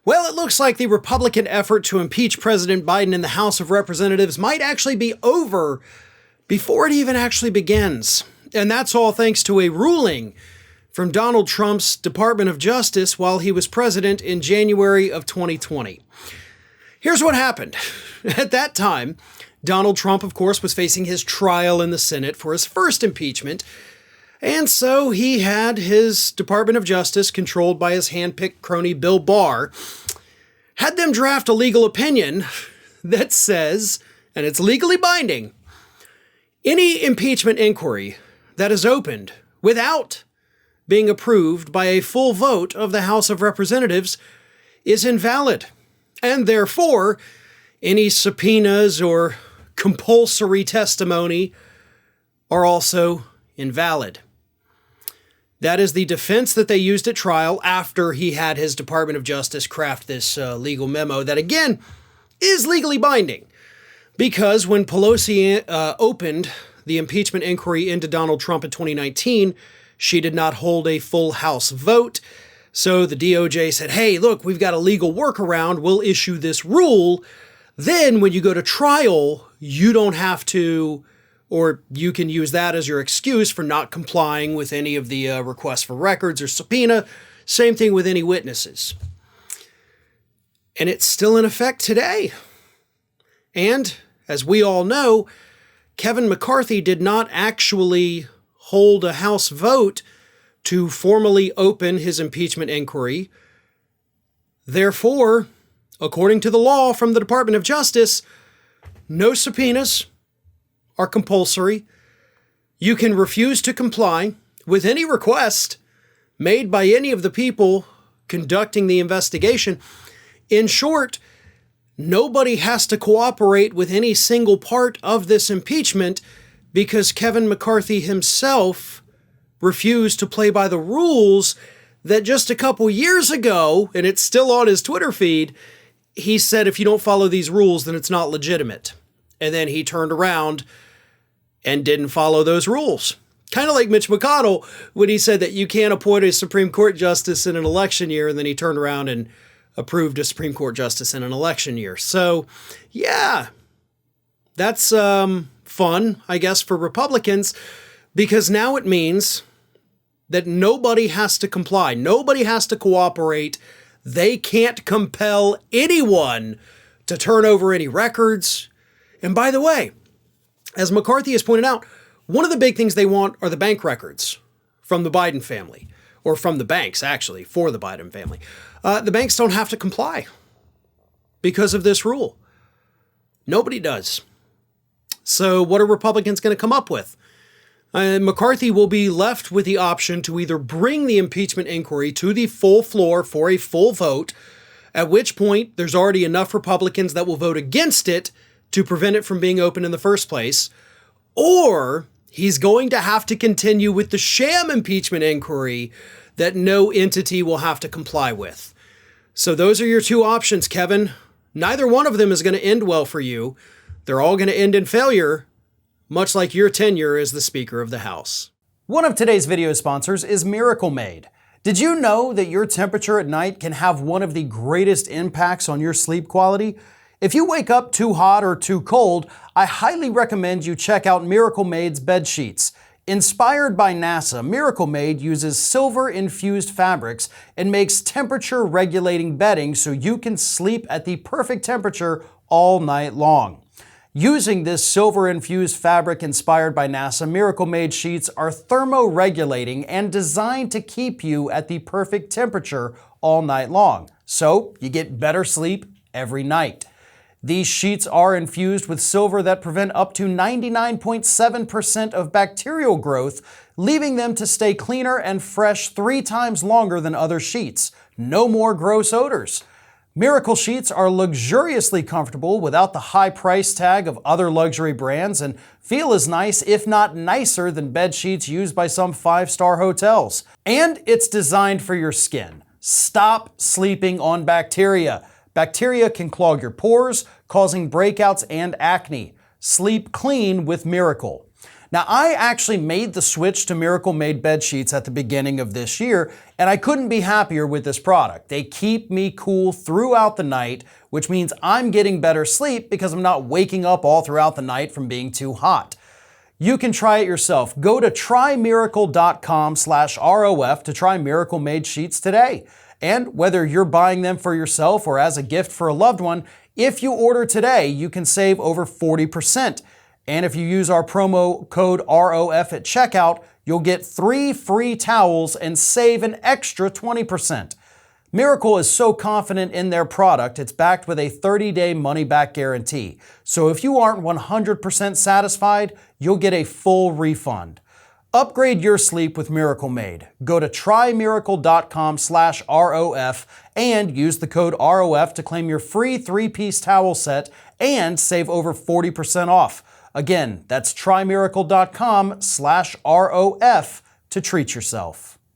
Well, it looks like the Republican effort to impeach President Biden in the House of Representatives might actually be over before it even actually begins. And that's all thanks to a ruling from Donald Trump's Department of Justice while he was president in January of 2020. Here's what happened. At that time, Donald Trump, of course, was facing his trial in the Senate for his first impeachment. And so he had his Department of Justice, controlled by his handpicked crony Bill Barr, had them draft a legal opinion that says, and it's legally binding, any impeachment inquiry that is opened without being approved by a full vote of the House of Representatives is invalid. And therefore, any subpoenas or compulsory testimony are also invalid. That is the defense that they used at trial after he had his Department of Justice craft this legal memo that, again, is legally binding. Because when Pelosi opened the impeachment inquiry into Donald Trump in 2019, she did not hold a full House vote. So the DOJ said, hey, look, we've got a legal workaround. We'll issue this rule. Then when you go to trial, you don't have to, or you can use that as your excuse for not complying with any of the requests for records or subpoena. Same thing with any witnesses. And it's still in effect today. And as we all know, Kevin McCarthy did not actually hold a House vote to formally open his impeachment inquiry. Therefore, according to the law from the Department of Justice, no subpoenas are compulsory. You can refuse to comply with any request made by any of the people conducting the investigation. In short, nobody has to cooperate with any single part of this impeachment because Kevin McCarthy himself refused to play by the rules that just a couple years ago, and it's still on his Twitter feed, he said if you don't follow these rules, then it's not legitimate. And then he turned around and didn't follow those rules. Kind of like Mitch McConnell when he said that you can't appoint a Supreme Court justice in an election year, and then he turned around and approved a Supreme Court justice in an election year. So, yeah, that's fun, I guess, for Republicans, because now it means that nobody has to comply. Nobody has to cooperate. They can't compel anyone to turn over any records. And by the way, as McCarthy has pointed out, one of the big things they want are the bank records from the Biden family, or from the banks, actually, for the Biden family. The banks don't have to comply because of this rule. Nobody does. So what are Republicans going to come up with? McCarthy will be left with the option to either bring the impeachment inquiry to the full floor for a full vote, at which point there's already enough Republicans that will vote against it to prevent it from being open in the first place, or he's going to have to continue with the sham impeachment inquiry that no entity will have to comply with. So those are your two options, Kevin. Neither one of them is going to end well for you. They're all going to end in failure, much like your tenure as the Speaker of the House. One of today's video sponsors is Miracle Made. Did you know that your temperature at night can have one of the greatest impacts on your sleep quality? If you wake up too hot or too cold, I highly recommend you check out Miracle Made's bed sheets. Inspired by NASA, Miracle Made uses silver-infused fabrics and makes temperature-regulating bedding so you can sleep at the perfect temperature all night long. Using this silver-infused fabric inspired by NASA, Miracle Made sheets are thermoregulating and designed to keep you at the perfect temperature all night long, so you get better sleep every night. These sheets are infused with silver that prevent up to 99.7% of bacterial growth, leaving them to stay cleaner and fresh 3 times longer than other sheets. No more gross odors. Miracle sheets are luxuriously comfortable without the high price tag of other luxury brands and feel as nice, if not nicer, than bed sheets used by some 5-star hotels. And it's designed for your skin. Stop sleeping on bacteria. Bacteria can clog your pores, causing breakouts and acne. Sleep clean with Miracle. Now, I actually made the switch to Miracle Made bed sheets at the beginning of this year, and I couldn't be happier with this product. They keep me cool throughout the night, which means I'm getting better sleep because I'm not waking up all throughout the night from being too hot. You can try it yourself. Go to trymiracle.com/ROF to try Miracle Made sheets today. And whether you're buying them for yourself or as a gift for a loved one, if you order today, you can save over 40%. And if you use our promo code ROF at checkout, you'll get 3 free towels and save an extra 20%. Miracle is so confident in their product, it's backed with a 30-day money-back guarantee. So if you aren't 100% satisfied, you'll get a full refund. Upgrade your sleep with Miracle Made. Go to trymiracle.com/ROF and use the code ROF to claim your free 3-piece towel set and save over 40% off. Again, that's trymiracle.com/ROF to treat yourself.